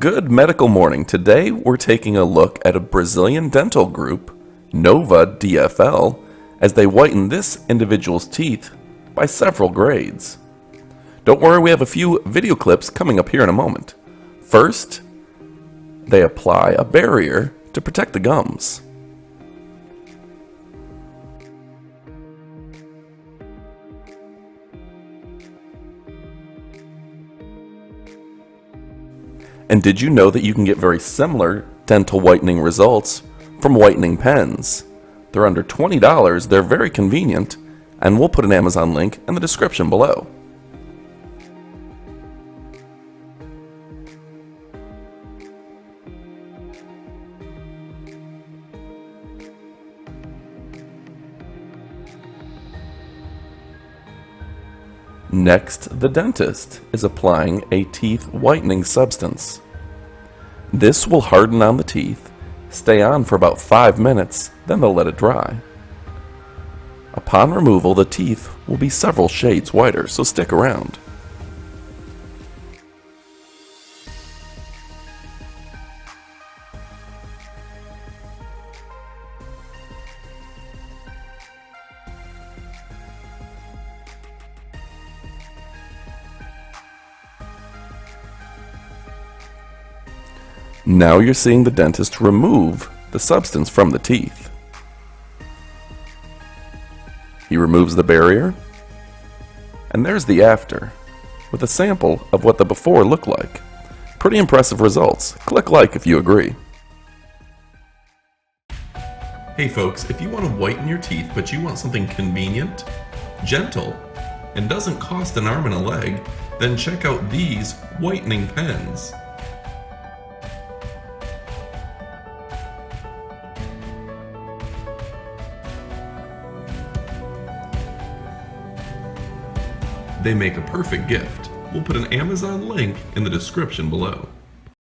Good medical morning. Today we're taking a look at a Brazilian dental group, Nova DFL, as they whiten this individual's teeth by several grades. Don't worry, we have a few video clips coming up here in a moment. First, they apply a barrier to protect the gums. And did you know that you can get very similar dental whitening results from whitening pens? They're under $20, they're very convenient, and we'll put an Amazon link in the description below. Next, the dentist is applying a teeth whitening substance. This will harden on the teeth, stay on for about 5 minutes, then they'll let it dry. Upon removal, the teeth will be several shades whiter, so stick around. Now you're seeing the dentist remove the substance from the teeth. He removes the barrier, and there's the after, with a sample of what the before looked like. Pretty impressive results. Click like if you agree. Hey folks, if you want to whiten your teeth but you want something convenient, gentle, and doesn't cost an arm and a leg, then check out these whitening pens. They make a perfect gift. We'll put an Amazon link in the description below.